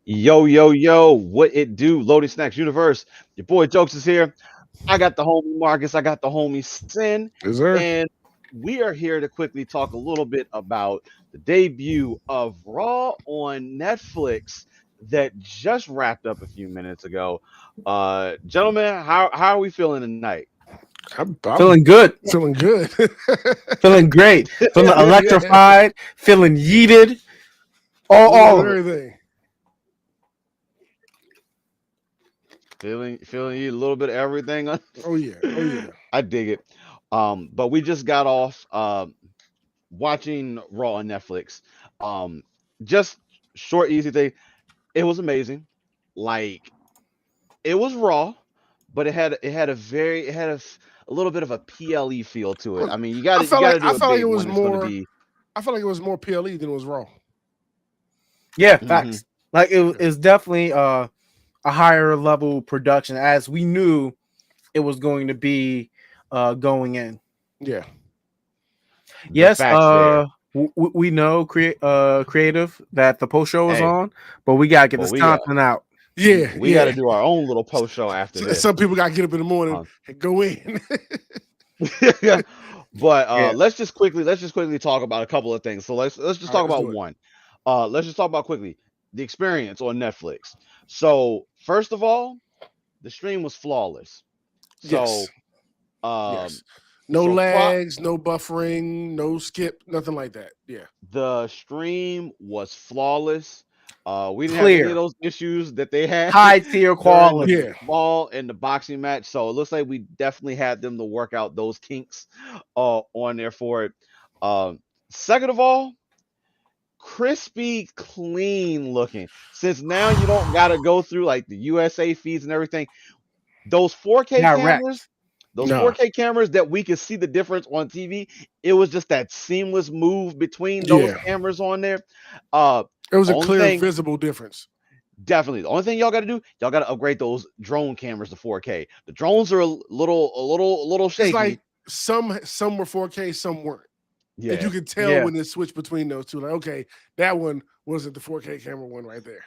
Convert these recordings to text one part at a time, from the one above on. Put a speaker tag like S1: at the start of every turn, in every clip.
S1: Yo, yo, yo, what it do? Loaded Snacks Universe. Your boy Jokes is here. I got the homie Marcus, I got the homie Sin,
S2: Is there?
S1: and we are here to quickly talk a little bit about the debut of Raw on Netflix that just wrapped up a few minutes ago. Gentlemen, how are we feeling tonight?
S2: I'm
S3: Feeling good,
S2: feeling good.
S3: feeling great, feeling
S2: Yeah,
S3: electrified, feeling yeeted,
S2: a little
S3: all
S2: bit of
S3: of it.
S2: everything.
S1: Feeling you a little bit of everything.
S2: Oh yeah, oh yeah.
S1: I dig it. But we just got off watching Raw on Netflix. Um, just short, easy thing. It was amazing. Like it was Raw, but it had a little bit of a PLE feel to it. I mean, you got
S2: I
S1: to you
S2: felt
S1: got
S2: like
S1: to do
S2: I
S1: a
S2: felt like it
S1: big
S2: was
S1: one. It's going to
S2: more.
S1: be.
S2: I felt like it was more PLE than it was Raw.
S3: Yeah,
S1: Hmm.
S3: facts. Like
S2: Yeah,
S3: it's definitely a higher level production, as we knew it was going to be going in.
S2: yeah.
S1: The
S3: Yes,
S1: facts there.
S3: we know creative that the post show is
S1: Hey,
S3: on, but we gotta get
S1: but
S3: this
S1: we got
S3: content out.
S2: Yeah,
S1: we got to
S2: yeah.
S1: do our own little post show after this.
S2: Some people got to get up in the morning
S1: Um,
S2: and go in.
S1: but
S3: Yeah,
S1: let's just quickly talk about a couple of things. So let's just
S2: All right,
S1: talk
S2: let's
S1: about
S2: do it.
S1: one. Let's just talk about quickly the experience on Netflix. So first of all, the stream was flawless.
S2: Yes,
S1: So um,
S2: yes. No
S1: so prop
S2: lags, no buffering, no skip, nothing like that. Yeah,
S1: the stream was flawless. We didn't have any of
S3: clear,
S1: those issues that they had
S3: high tier
S1: during the
S2: yeah.
S3: quality.
S1: fall and the boxing match. So it looks like we definitely had them to work out those kinks on there for it. Um, Second of all, crispy, clean looking. Since now you don't got to go through like the USA feeds and everything. Those 4K cameras,
S3: Direct.
S1: those
S2: Nah.
S1: 4K cameras that we could see the difference on TV, it was just that seamless move between those
S2: Yeah,
S1: cameras on there. Uh,
S2: it was a
S1: only
S2: clear,
S1: thing,
S2: visible difference.
S1: definitely, the only thing y'all got to do, y'all got to upgrade those drone cameras to 4K. The drones are a little
S2: It's like
S1: shaky.
S2: some were 4K, some weren't. And
S1: Yeah.
S2: you could tell
S3: Yeah,
S2: when it switched between those two. Like, okay, that one wasn't the 4K camera one right there.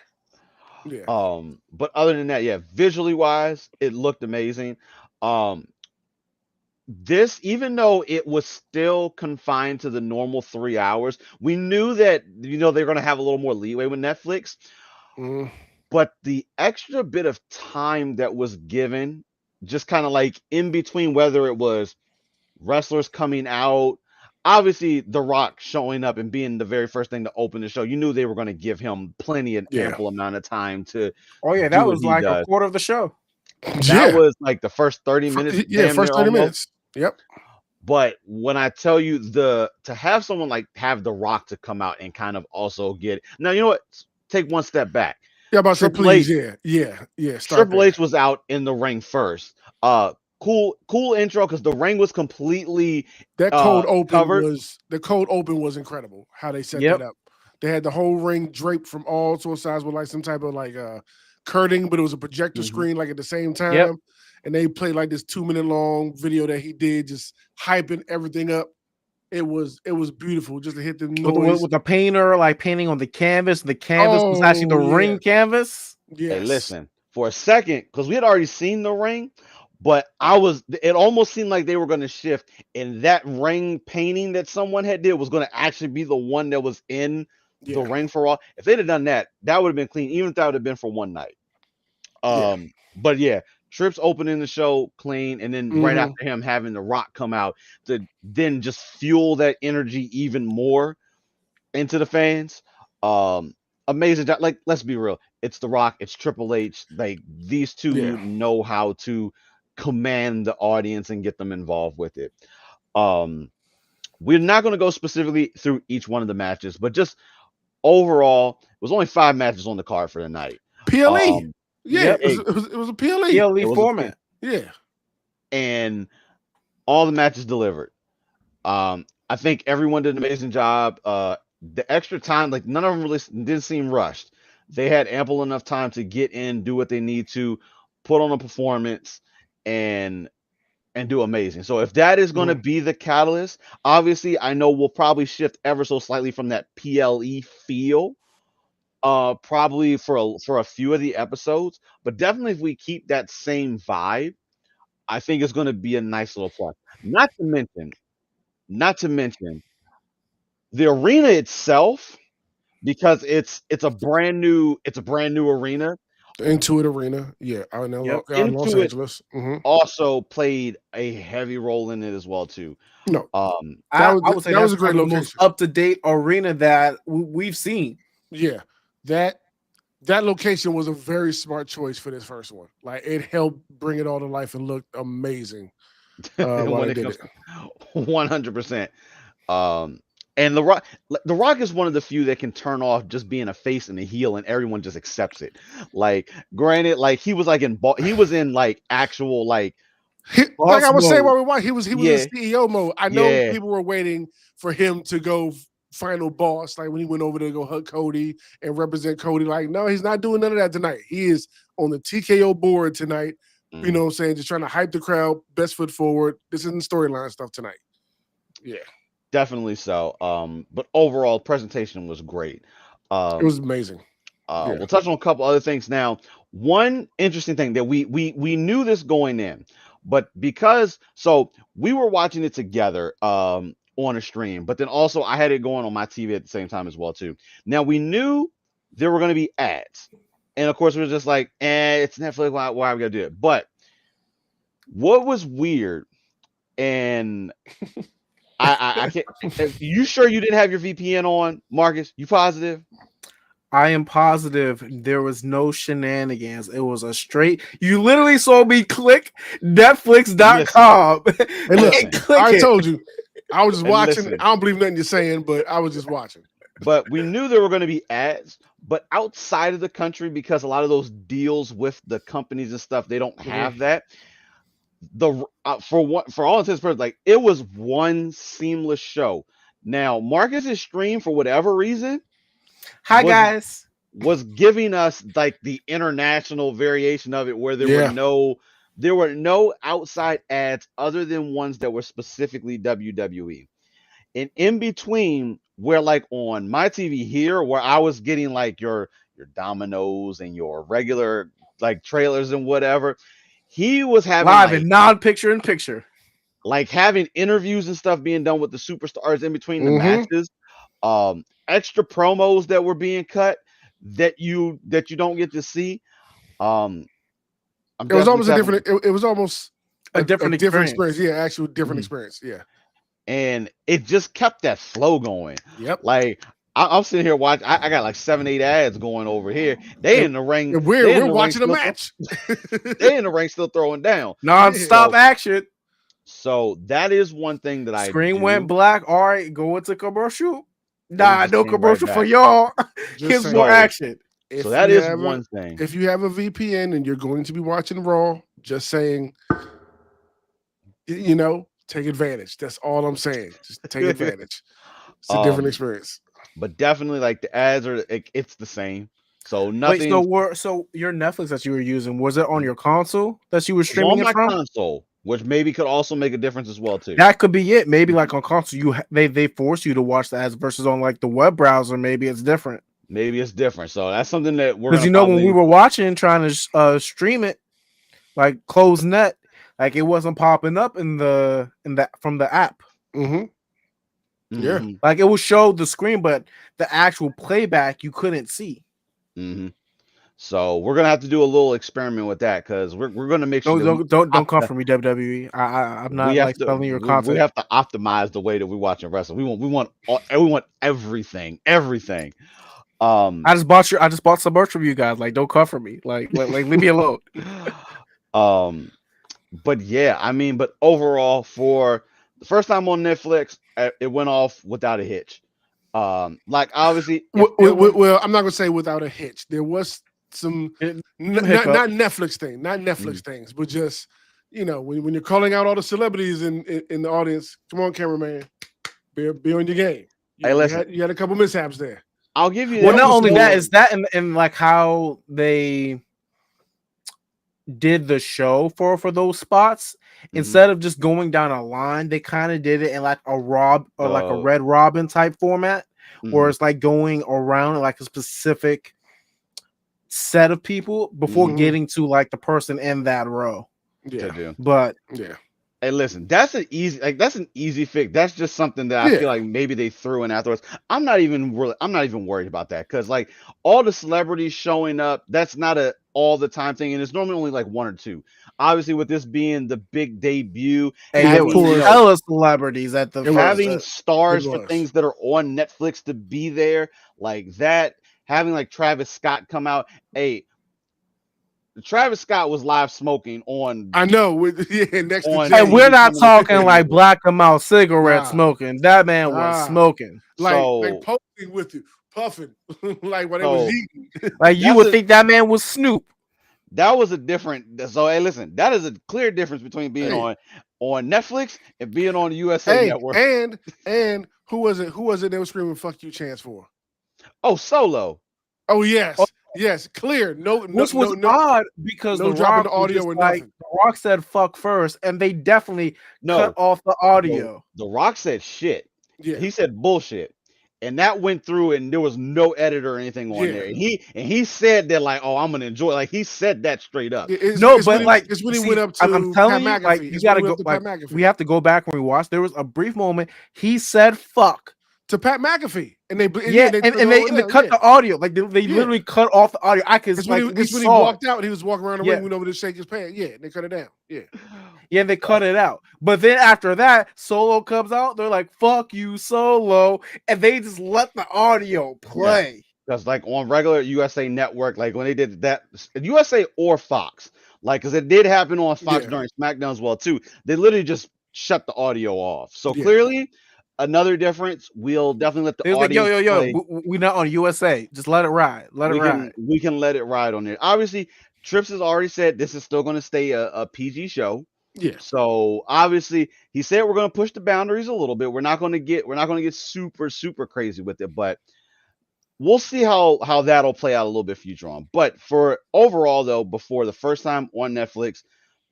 S2: Yeah.
S1: But other than that, yeah, visually wise, it looked amazing. Um, this, even though it was still confined to the normal 3 hours, we knew that they're gonna have a little more leeway with Netflix,
S2: Mhm.
S1: but the extra bit of time that was given, just kind of like in between, whether it was wrestlers coming out, obviously The Rock showing up and being the very first thing to open the show, you knew they were going to give him plenty and
S2: Yeah.
S1: ample amount of time to
S3: oh yeah,
S1: do
S3: that
S1: what
S3: was
S1: he
S3: like a
S1: does.
S3: quarter of the show.
S1: That
S2: Yeah.
S1: was like the first 30 minutes,
S2: Yeah,
S1: damn
S2: first
S1: near
S2: 30
S1: almost.
S2: minutes. Yep.
S1: But when I tell you the to have someone like have The Rock to come out and kind of also get now, you know what? Take one step back.
S2: Yeah, I'm about to say,
S1: Triple
S2: please.
S1: H,
S2: Yeah. Yeah. Yeah. Start
S1: Triple
S2: there.
S1: H was out in the ring first. Cool intro because the ring was completely covered.
S2: The cold open was incredible. How they set that
S3: Yep.
S2: up. They had the whole ring draped from all sorts of sides with like some type of like curtain, but it was a projector
S1: Hmm.
S2: screen like at the same
S3: Yep.
S2: time. And they played like this 2 minute long video that he did, just hyping everything up. It was beautiful just to hit the noise.
S3: With the painter like painting on the canvas. The canvas was actually the
S2: Oh yeah.
S3: ring canvas.
S1: Hey,
S2: Yes.
S1: listen, for a second, because we had already seen the ring, but it almost seemed like they were going to shift, and that ring painting that someone had did was going to actually be the one that was in the
S2: Yeah.
S1: ring for all. If they'd have done that, that would have been clean, even if that would have been for one night.
S2: Yeah.
S1: But yeah, Trips opening the show clean, and then right
S2: Hmm.
S1: after him having The Rock come out to then just fuel that energy even more into the fans. Um, Amazing job. Like, let's be real, it's The Rock, it's Triple H. Like these
S2: Yeah.
S1: two know how to command the audience and get them involved with it. Um, we're not going to go specifically through each one of the matches, but just overall, it was only 5 matches on the card for the night.
S2: PLE.
S1: Um,
S2: Yeah,
S3: Yep.
S2: it was a PLE.
S3: PLE
S1: it was a pit,
S3: format.
S2: Yeah.
S1: and all the matches delivered. I think everyone did an amazing job. The extra time, like none of them really didn't seem rushed. They had ample enough time to get in, do what they need to, put on a performance, and do amazing. So if that is going to
S2: Mhm.
S1: be the catalyst, obviously I know we'll probably shift ever so slightly from that PLE feel probably for a few of the episodes, but definitely if we keep that same vibe, I think it's going to be a nice little plus. Not to mention the arena itself, because it's a brand new arena.
S2: The Intuit Arena, yeah, out in
S3: Yep.
S2: Los
S1: Intuit
S2: Angeles.
S1: also played a heavy role in it as well too.
S2: No,
S1: Um,
S3: I
S2: was-
S3: would say
S2: that was
S3: that's
S2: a great
S3: probably the most
S2: location.
S3: up to date arena that we've seen.
S2: yeah, that location was a very smart choice for this first one. Like it helped bring it all to life and looked amazing while
S1: when
S2: they
S1: it
S2: did
S1: comes
S2: it.
S1: 100%. And the Rock is one of the few that can turn off just being a face and a heel, and everyone just accepts it. Like, granted, like he was in like actual like
S2: Like I was saying
S3: mode.
S2: while we watched, he was
S1: Yeah.
S2: in CEO mode. I know
S1: Yeah.
S2: people were waiting for him to go final boss, like when he went over there to go hug Cody and represent Cody. Like, no, he's not doing none of that tonight. He is on the TKO board tonight. You know what I'm saying? Just trying to hype the crowd, best foot forward. This isn't storyline stuff tonight. Yeah.
S1: Definitely so. But overall, presentation was great.
S2: It was amazing.
S1: We'll touch on a couple other things now. One interesting thing that we knew this going in, but because we were watching it together on a stream, but then also I had it going on my TV at the same time as well too. Now we knew there were going to be ads, and of course we were just like, it's Netflix. Why are we gonna do it? But what was weird, and I can't. You sure you didn't have your VPN on, Marcus? You positive?
S3: I am positive there was no shenanigans. It was a straight. You literally saw me click Netflix.com.
S2: Hey, look,
S3: and click
S2: I
S3: it.
S2: told you. I was just
S1: And
S2: watching.
S1: listen.
S2: I don't believe nothing you're saying, but I was just watching.
S1: But we knew there were going to be ads, but outside of the country, because a lot of those deals with the companies and stuff, they don't have that. For all intents and purposes, like it was one seamless show. Now Marcus's stream, for whatever reason,
S3: Hi
S1: was-
S3: guys.
S1: was giving us like the international variation of it, where there were no outside ads other than ones that were specifically WWE. And in between, where like on my TV here, where I was getting like your Dominoes and your regular like trailers and whatever, he was having
S3: Live
S1: like,
S3: and non-picture in picture.
S1: like having interviews and stuff being done with the superstars in between the
S2: Mhm.
S1: matches, extra promos that were being cut that you don't get to see.
S2: It was almost a different. It was almost
S3: A different experience.
S2: Yeah, actual different
S3: Mhm.
S2: experience. Yeah.
S1: and it just kept that flow going.
S2: Yep.
S1: Like I'm sitting here watching. I got like 7-8 ads going over here. They in the ring.
S2: And
S1: they in
S2: we're
S1: the
S2: watching a
S1: ring
S2: match.
S1: They in the ring still throwing down.
S3: Non-stop
S1: So-
S3: action.
S1: So that is one thing that I
S3: Screen
S1: do.
S3: went black. All right, go into commercial. Nah,
S1: just
S3: no
S1: came right
S3: commercial for
S1: back.
S3: y'all.
S2: Just
S3: Here's
S2: saying.
S3: more action.
S2: If
S1: So that
S2: you
S1: is
S2: have
S1: one thing.
S2: If you have a VPN and you're going to be watching Raw, just saying, take advantage. That's all I'm saying. Just take advantage. It's a different experience.
S1: But definitely, like the ads it's the same. So nothing.
S3: Wait, so your Netflix that you were using, was it on your console that you were
S1: It's
S3: streaming
S1: on my
S3: it from?
S1: console, which maybe could also make a difference as well too.
S3: That could be it. Maybe like on console, they force you to watch the ads versus on like the web browser. Maybe it's different.
S1: Maybe it's different. So that's something that we're
S3: Because
S1: gonna
S3: when we were watching, trying to stream it, like closed net, like it wasn't popping up from the app.
S2: Mm-hmm. Yeah.
S1: Mhm,
S3: Like it would show the screen, but the actual playback you couldn't see.
S1: mhm. So we're gonna have to do a little experiment with that because we're gonna make sure that
S3: Don't come for me, WWE. I'm not like selling your content.
S1: we have to optimize the way that we're watching wrestling. We want everything.
S3: I just bought some merch from you guys. Like, don't come for me. Like leave me alone.
S1: But yeah, I mean, but overall, for the first time on Netflix, it went off without a hitch. Like obviously,
S2: Well, I'm not gonna say without a hitch. There was some not Netflix things, but just when you're calling out all the celebrities in the audience. Come on, cameraman, be on your game.
S1: Hey, listen.
S2: You had a couple mishaps there.
S1: I'll give you.
S3: Well,
S1: that
S3: not
S1: was
S3: only
S1: more-
S3: that, is that and like how they did the show for those spots.
S1: Mhm.
S3: Instead of just going down a line, they kind of did it in like a like a Red Robin type format, where
S1: Mhm.
S3: it's like going around like a specific set of people before
S2: Mhm.
S3: getting to like the person in that row.
S2: Yeah,
S1: To do.
S3: But
S2: yeah,
S1: Hey, listen, that's an easy fix. That's just something that I
S2: Yeah.
S1: feel like maybe they threw in afterwards. I'm not even worried about that because like all the celebrities showing up, that's not a all the time thing, and it's normally only like one or two. Obviously, with this being the big debut,
S3: hey,
S2: Yeah,
S3: there
S2: of
S3: was
S2: course.
S3: hella celebrities at the
S2: It was.
S3: first.
S1: having stars
S2: It
S1: for
S2: was.
S1: things that are on Netflix to be there, like that, having like Travis Scott come out. Hey, Travis Scott was live smoking on
S2: I know. Yeah, next to
S1: on
S2: Jay.
S3: And we're not
S1: coming to
S3: talking
S1: the
S3: like
S1: table.
S3: black and out cigarette
S2: Nah.
S3: smoking. That man was
S2: Nah.
S3: smoking.
S2: like
S1: So
S2: posting with you, puffing, like when they was
S1: so
S2: eating.
S3: Like you
S1: That's
S3: would
S1: a-
S3: think that man was Snoop.
S1: that was a different. So hey, listen, that is a clear difference between being
S2: Hey.
S1: on Netflix and being on USA
S2: Hey,
S1: Network.
S2: and who was it? Who was it? They were screaming "fuck you" chants for.
S1: Oh, Solo.
S2: Oh yes, yes, clear. No,
S3: Which was
S2: no,
S3: odd because
S2: no
S3: the
S2: dropping
S3: Rock
S2: the audio
S3: was
S2: or
S3: just like
S2: nothing.
S3: the Rock said fuck first, and they definitely cut
S1: No,
S3: off the audio.
S1: The Rock said shit.
S2: Yeah,
S1: He said bullshit. And that went through, and there was no edit or anything on
S2: Yeah.
S1: there. And he said that like, oh, I'm gonna enjoy. Like he said that straight up.
S2: It's
S3: But
S2: when he,
S3: like,
S2: it's when he
S3: see,
S2: went up to
S3: I'm telling you,
S2: Pat
S3: like,
S2: McAfee.
S3: you
S2: It's
S3: gotta
S2: when he
S3: go.
S2: went up to
S3: Like,
S2: Pat McAfee.
S3: we have to go back and rewatch. There was a brief moment he said "fuck."
S2: to Pat McAfee, and they
S3: Yeah,
S2: they
S3: and they cut the audio. Like they
S2: Yeah.
S3: literally cut off the audio. I could
S2: It's
S3: like
S2: when,
S3: we
S2: it's when he
S3: saw it.
S2: walked out and he was walking around the
S3: Yeah.
S2: ring, went over to shake his pants. Yeah, they cut it down. Yeah,
S3: Yeah, they cut it out. But then after that, Solo comes out. They're like, "Fuck you, Solo," and they just let the audio play.
S1: Because like on regular USA Network, like when they did that, USA or Fox, like because it did happen on Fox
S2: Yeah.
S1: during SmackDown as well too. They literally just shut the audio off. So
S2: Yeah.
S1: clearly, another difference. We'll definitely let the
S3: It was like,
S1: audience
S3: yo,
S1: play.
S3: we not on USA. Just let it ride. Let it ride.
S1: We can let it ride on there. Obviously, Trips has already said this is still going to stay a PG show.
S2: Yeah.
S1: So obviously, he said we're going to push the boundaries a little bit. We're not going to get super crazy with it, but we'll see how that'll play out a little bit future on. But for overall though, before the first time on Netflix,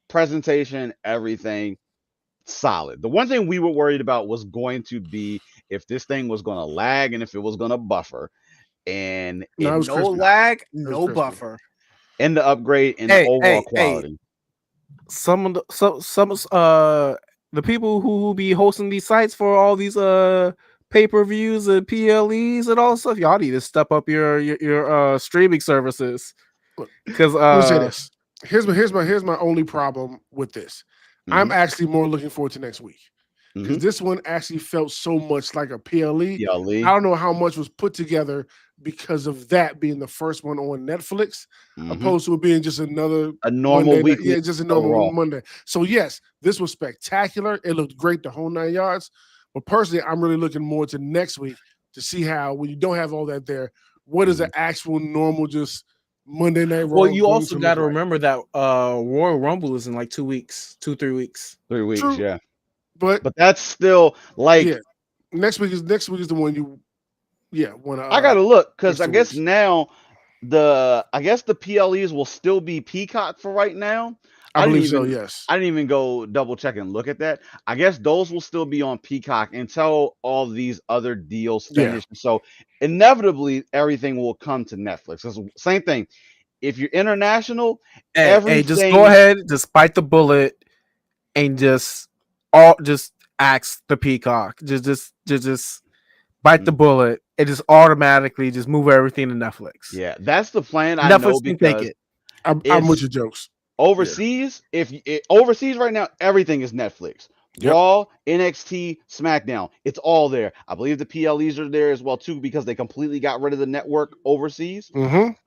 S1: presentation, everything solid. The one thing we were worried about was going to be if this thing was going to lag and if it was going to buffer. And
S2: No, it was
S3: No
S2: crispy.
S3: lag,
S2: was
S3: no
S2: crispy.
S3: buffer.
S1: in the upgrade and
S3: Hey,
S1: the overall
S3: hey, hey.
S1: quality.
S3: Some of the people who will be hosting these sites for all these pay-per-views and PLEs and all that stuff, y'all need to step up your streaming services. Because
S2: Let me say this. Here's my only problem with this. I'm actually more looking forward to next week because this one actually felt so much like a PLE.
S1: PLE.
S2: I don't know how much was put together because of that being the first one on Netflix, opposed to it being just a normal
S1: Monday,
S2: week. Yeah, just a normal
S1: overall.
S2: Monday. So yes, this was spectacular. It looked great the whole 9 yards. But personally, I'm really looking more to next week to see how when you don't have all that there, what is an actual normal just Monday Night Raw?
S3: well, you
S2: going
S3: also
S2: to
S3: got to
S2: look like?
S3: remember that Royal Rumble is in like 2 weeks, 3 weeks.
S1: 3 weeks,
S2: True.
S1: yeah.
S2: But
S1: that's still like
S2: yeah, next week is the one you want to.
S1: I gotta look because I
S2: next 2
S1: guess
S2: weeks.
S1: now the PLEs will still be Peacock for right now.
S2: I
S1: didn't
S2: believe so.
S1: even-
S2: Yes.
S1: I didn't even go double check and look at that. I guess those will still be on Peacock until all these other deals
S2: Yeah.
S1: finish. So inevitably everything will come to Netflix. It's the same thing. If you're international,
S3: Hey, just
S1: everything
S3: go ahead, just bite the bullet, and just ask the Peacock. Just bite the bullet. It just automatically just move everything to Netflix.
S1: Yeah, that's the plan. I know
S3: Netflix can take
S1: because
S3: it.
S2: I'm
S1: it's-
S2: with your jokes.
S1: overseas, overseas right now, everything is Netflix.
S2: Yep.
S1: Raw, NXT, SmackDown. It's all there. I believe the PLEs are there as well too because they completely got rid of the network overseas.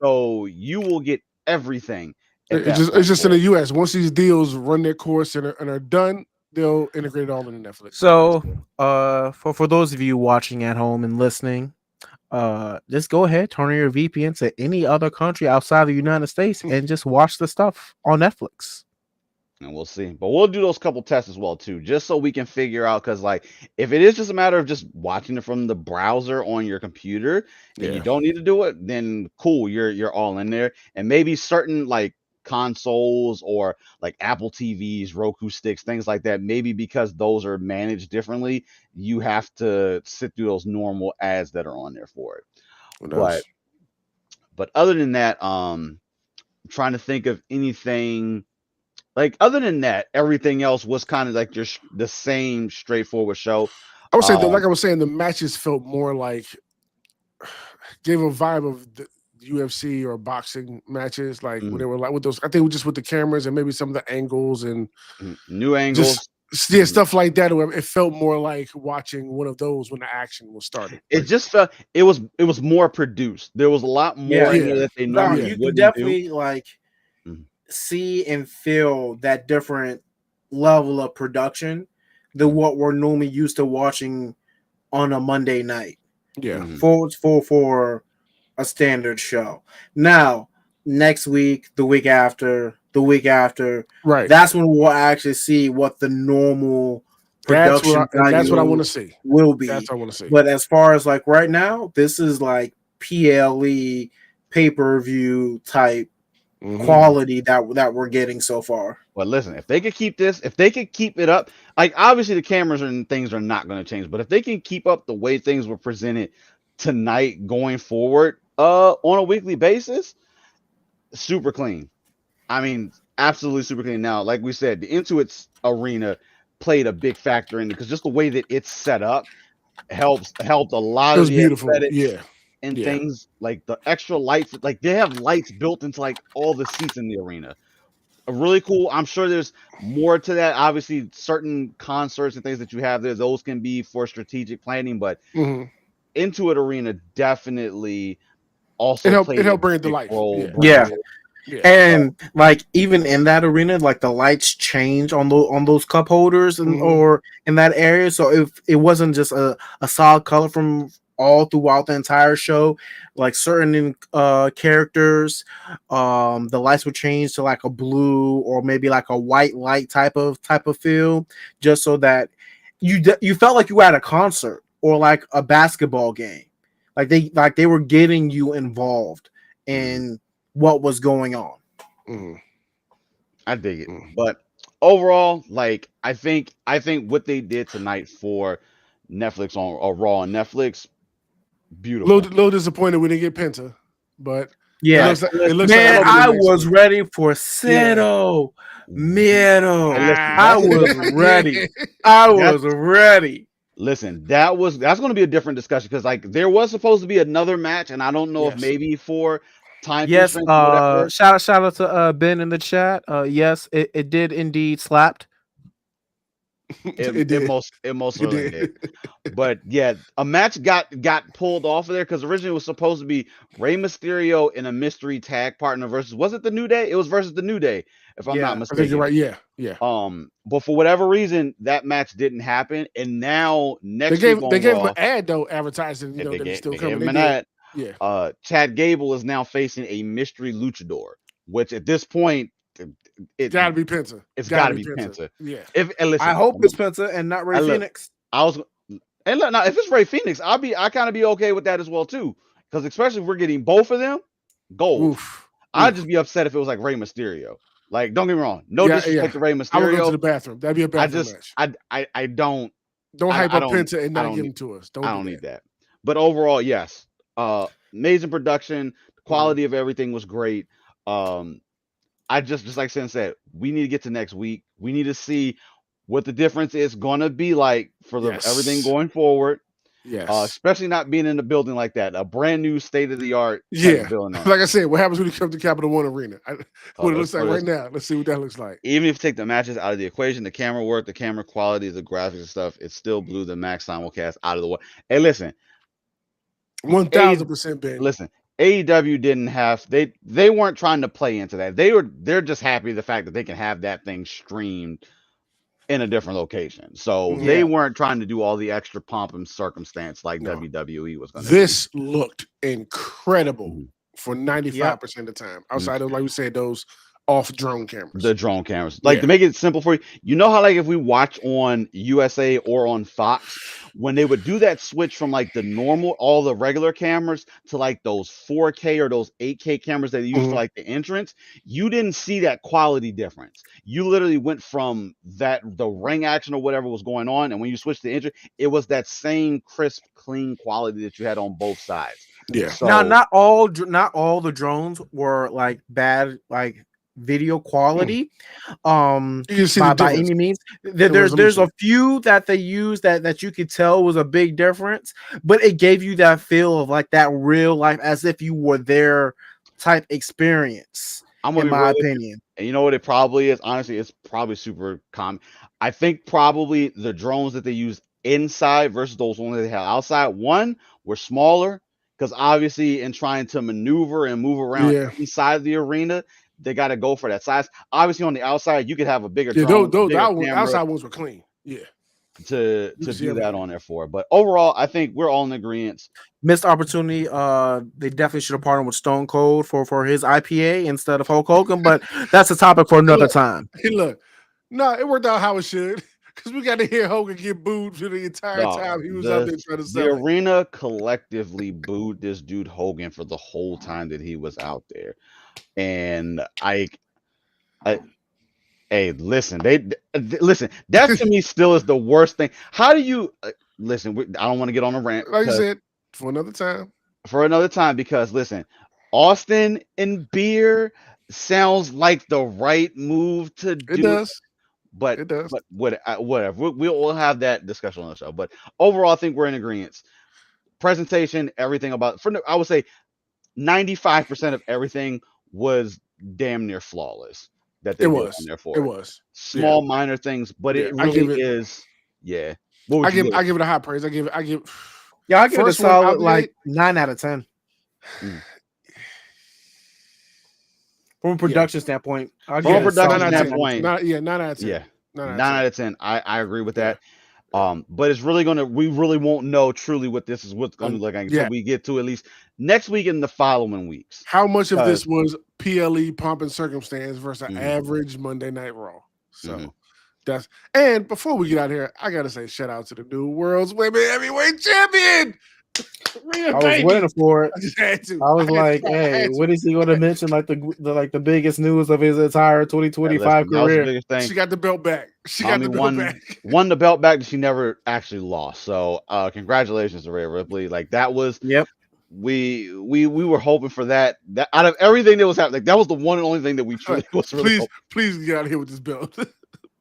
S1: So you will get everything. at that
S2: It's
S1: point
S2: just
S1: for
S2: in
S1: it.
S2: the U.S. Once these deals run their course and are done, they'll integrate it all into Netflix.
S3: So, for those of you watching at home and listening, just go ahead, turn on your VPN to any other country outside the United States and just watch the stuff on Netflix.
S1: And we'll see. But we'll do those couple tests as well too, just so we can figure out because like if it is just a matter of just watching it from the browser on your computer and you don't need to do it, then cool, you're all in there. And maybe certain like consoles or like Apple TVs, Roku sticks, things like that, maybe because those are managed differently, you have to sit through those normal ads that are on there for it.
S2: Who knows?
S1: But other than that, trying to think of anything like other than that, everything else was kind of like just the same straightforward show.
S2: I would say that,
S1: Um,
S2: like I was saying, the matches felt more like gave a vibe of the UFC or boxing matches, like when they were like with those. I think just with the cameras and maybe some of the angles and
S1: new angles.
S2: just stuff like that. Where it felt more like watching one of those when the action was starting.
S1: It just felt it was more produced. There was a lot more in there that they
S4: No,
S1: normally
S4: you can
S1: wouldn't
S4: definitely
S1: do.
S4: like
S1: Mhm.
S4: see and feel that different level of production than what we're normally used to watching on a Monday night
S2: Yeah.
S4: for a standard show. Now, next week, the week after,
S2: Right.
S4: that's when we'll actually see what the normal
S2: That's
S4: production
S2: what I
S4: value
S2: want to see.
S4: will be.
S2: That's what I want to see.
S4: But as far as like right now, this is like PLE pay-per-view type quality that we're getting so far.
S1: But listen, if they could keep this, if they could keep it up, like obviously the cameras and things are not going to change, but if they can keep up the way things were presented tonight going forward, on a weekly basis, super clean. I mean, absolutely super clean. Now, like we said, the Intuit's arena played a big factor in it because just the way that it's set up helped a lot
S2: It was
S1: of the
S2: beautiful.
S1: aesthetics
S2: Yeah.
S1: and
S2: Yeah.
S1: things like the extra lights. Like they have lights built into like all the seats in the arena. Really cool. I'm sure there's more to that. Obviously, certain concerts and things that you have there, those can be for strategic planning, but Intuit Arena definitely also
S2: It helped
S1: played a
S2: bring it to
S1: big
S2: life.
S1: role
S2: Yeah.
S1: bringing
S4: Yeah.
S1: it.
S2: Yeah.
S4: And like even in that arena, like the lights change on those cup holders and or in that area. So if it wasn't just a solid color from all throughout the entire show, like certain characters, the lights would change to like a blue or maybe like a white light type of feel, just so that you felt like you were at a concert or like a basketball game. Like they were getting you involved in what was going on.
S1: I dig it. But overall, like I think what they did tonight for Netflix on Raw on Netflix, beautiful.
S2: Little disappointed we didn't get Penta, but
S4: yeah,
S2: it looks
S4: man,
S2: like
S4: I was ready for Cero. Miedo. I was ready. I was ready.
S1: Listen, that's going to be a different discussion because like there was supposed to be another match, and I don't know if maybe for time constraints or whatever.
S3: Shout out to Ben in the chat. Yes, it did indeed slapped.
S1: It most certainly did. But yeah, a match got pulled off of there because originally it was supposed to be Rey Mysterio in a mystery tag partner versus, was it the New Day? It was versus the New Day, if I'm not mistaken.
S2: I think you're right. Yeah.
S1: But for whatever reason, that match didn't happen, and now next
S2: they
S1: week
S2: gave
S1: Raw,
S2: him an ad though, advertising. You know that he's still coming.
S1: Gave him an ad.
S2: Yeah.
S1: Chad Gable is now facing a mystery luchador, which at this point,
S2: it's got to be Penta.
S1: It's got to be Penta.
S2: Yeah.
S1: Listen,
S4: I hope it's Penta and not Rey Fenix.
S1: And look, now if it's Rey Fenix, I kind of be okay with that as well too, because especially if we're getting both of them, gold. I'd just be upset if it was like Rey Mysterio. Like, don't get me wrong, no disrespect to Rey Mysterio.
S2: I would go to the bathroom. That'd be a bathroom match.
S1: I don't
S2: hype up Penta and not give him to us.
S1: I don't need that. But overall, yes, amazing production. The quality of everything was great. I just like Sin said, we need to get to next week. We need to see what the difference is going to be like for everything going forward.
S2: Yes.
S1: Especially not being in a building like that, a brand new state of the art.
S2: Building. Like I said, what happens when you come to Capital One Arena? What it looks like right now. Let's see what that looks like.
S1: Even if you take the matches out of the equation, the camera work, the camera quality, the graphics and stuff, it still blew the Max simulcast out of the way. Hey, listen,
S2: 1000%, Ben.
S1: Listen, AEW didn't have they weren't trying to play into that. They're just happy the fact that they can have that thing streamed in a different location. So they weren't trying to do all the extra pomp and circumstance like WWE was going to do.
S2: This looked incredible for 95% of the time. Outside of, like we said, those off drone cameras.
S1: The drone cameras. Like to make it simple for you, you know how like if we watch on USA or on Fox, when they would do that switch from like the normal, all the regular cameras to like those 4K or those 8K cameras that they use for like the entrance, you didn't see that quality difference. You literally went from the ring action or whatever was going on, and when you switched to entrance, it was that same crisp, clean quality that you had on both sides.
S2: Yeah.
S1: So
S4: Now, not all the drones were like bad, like video quality.
S2: You can see
S4: By
S2: the difference.
S4: any means,
S2: The
S4: there's a
S2: resolution.
S4: few that they use that you could tell was a big difference, but it gave you that feel of like that real life, as if you were there type experience.
S1: I'm gonna
S4: In
S1: be
S4: my
S1: real with you.
S4: opinion,
S1: And you know what it probably is? Honestly, it's probably super common. I think probably the drones that they use inside versus those ones that they have outside, one, were smaller because obviously in trying to maneuver and move around
S2: Yeah.
S1: inside the arena, they got to go for that size. Obviously, on the outside, you could have a bigger
S2: Yeah,
S1: drone,
S2: those
S1: bigger camera
S2: outside ones were clean. Yeah.
S1: to
S2: You can see
S1: do that
S2: everything.
S1: on there for. But overall, I think we're all in agreement.
S4: missed opportunity. They definitely should have partnered with Stone Cold for his IPA instead of Hulk Hogan, but that's a topic for another
S2: Look.
S4: time.
S2: Hey, look. No, it worked out how it should. Because we got to hear Hogan get booed for the entire
S1: No,
S2: time he was out there trying to
S1: the
S2: sell it.
S1: arena collectively booed this dude Hogan for the whole time that he was out there, and hey, listen, listen. That to me still is the worst thing. How do you listen? I don't want to get on a rant
S2: Like you said, for another time.
S1: for another time because listen, Austin and beer sounds like the right move to
S2: It
S1: do.
S2: does.
S1: But
S2: It does.
S1: whatever. We'll have that discussion on the show. But overall, I think we're in agreement. Presentation, everything about I would say 95% of everything was damn near flawless that they
S2: It
S1: did
S2: was.
S1: on there for
S2: It
S1: it.
S2: was.
S1: Small minor things, but
S2: Yeah,
S1: it
S2: I give
S1: really
S2: it-
S1: is. Yeah. What would
S2: I
S1: you
S2: give it a high praise. I give
S4: Yeah, I give it a
S2: First one out
S4: solid
S2: the
S4: like
S2: gate.
S4: 9 out of 10. From a production standpoint, I'll
S1: From
S4: give
S1: a
S4: it a solid
S1: production
S4: 9 out of
S1: standpoint,
S2: 9 out of 10.
S1: yeah.
S2: 9
S1: 9 out of 10. I agree with that. But it's really we really won't know truly what this is what's gonna look like until
S2: Yeah.
S1: we get to at least next week and the following weeks.
S2: How much of this
S1: Because-
S2: was PLE pomp and circumstance versus
S1: Mhm.
S2: average Monday Night Raw? So
S1: Mhm.
S2: that's and before we get out here, I gotta say shout out to the new World's Women Heavyweight Champion. Rhea
S4: I was
S2: Baby.
S4: waiting for it.
S2: I just had to.
S4: I was
S2: had
S4: like,
S2: to. I
S4: "Hey,
S2: had to.
S4: what is he going to mention? Like the biggest news of his entire 2025
S1: Listen, that was the
S4: career?"
S1: biggest thing.
S2: She got the belt back. She got
S1: Tommy
S2: the belt back.
S1: won the belt back that she never actually lost. So congratulations to Rhea Ripley. Like that was
S4: Yep.
S1: we were hoping for that. That out of everything that was happening, like, that was the one and only thing that we truly was really
S2: Please get out of here with this belt.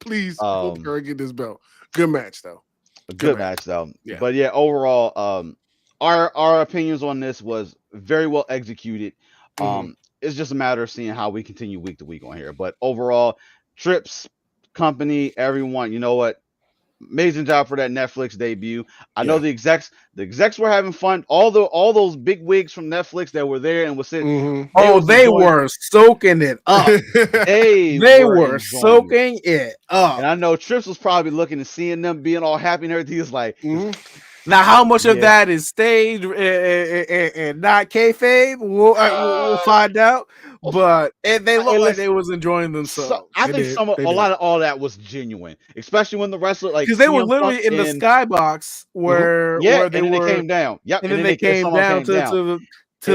S2: Please help her get this belt. Good match though.
S1: a good match though.
S2: Yeah.
S1: But yeah, overall, our opinions on this was very well executed. It's just a matter of seeing how we continue week to week on here. But overall, Trips, company, everyone, you know what? Amazing job for that Netflix debut. I know the execs were having fun. All those big wigs from Netflix that were there and was sitting.
S4: They were soaking it up.
S1: They
S4: were
S1: enjoying
S4: soaking it up.
S1: And I know Trips was probably looking and seeing them being all happy and everything. He's like,
S4: now, how much of that is staged and not kayfabe? We'll find out. But they looked like they was enjoying themselves.
S1: So, I think a lot of all that was genuine, especially when the wrestler like
S4: because they were
S1: CM
S4: literally
S1: Punk
S4: in the skybox where they
S1: and
S4: were.
S1: They came down. Yep,
S4: and then they came down to the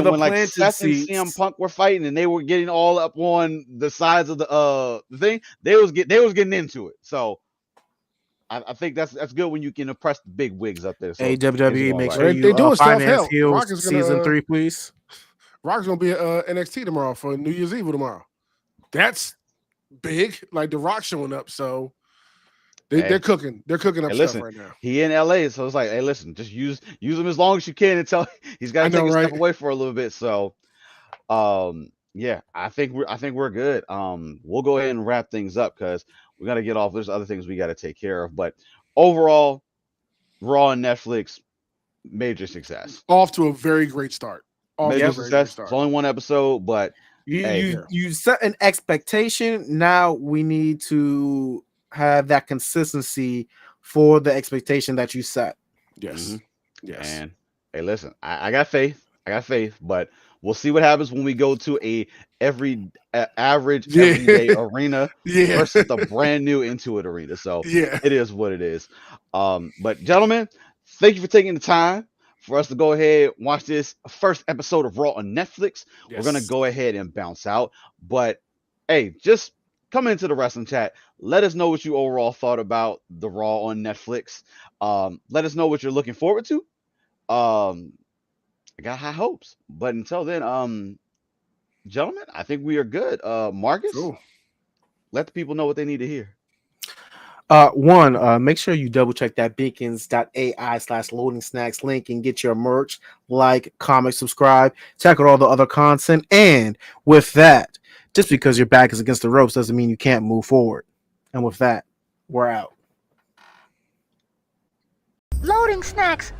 S1: when,
S4: planted
S1: like Seth
S4: seats.
S1: and CM Punk were fighting, and they were getting all up on the sides of the thing. They was getting into it. So I think that's good when you can impress the big wigs up there. So
S4: hey, WWE, make sure
S2: They
S4: you
S2: doing stuff.
S4: finance
S2: Hell,
S4: heels
S2: Rock is gonna,
S4: season 3, please.
S2: Rock's gonna be at NXT tomorrow for New Year's Eve tomorrow. That's big. Like the Rock showing up. So they're cooking. They're cooking up stuff right now.
S1: He in LA, so it's like, hey, listen, just use him as long as you can until he's got to take a step away for a little bit. So, yeah, I think we're good. We'll go ahead and wrap things up because we got to get off. There's other things we got to take care of, but overall, Raw and Netflix, major success.
S2: Off to a very great start.
S1: Major success. It's only one episode, but
S4: you set an expectation. Now we need to have that consistency for the expectation that you set.
S2: Yes. Yes.
S1: And hey, listen, I got faith. But we'll see what happens when we go to a average everyday arena versus the brand new Intuit arena. So it is what it is. But gentlemen, thank you for taking the time for us to go ahead and watch this first episode of Raw on Netflix. Yes. We're gonna go ahead and bounce out. But hey, just come into the wrestling chat. Let us know what you overall thought about the Raw on Netflix. Let us know what you're looking forward to. I got high hopes. But until then, gentlemen, I think we are good. Marcus,
S2: Cool.
S1: let the people know what they need to hear.
S4: Make sure you double check that beacons.ai/loading snacks link and get your merch, like, comment, subscribe, check out all the other content. And with that, just because your back is against the ropes doesn't mean you can't move forward. And with that, we're out.
S5: Loading snacks.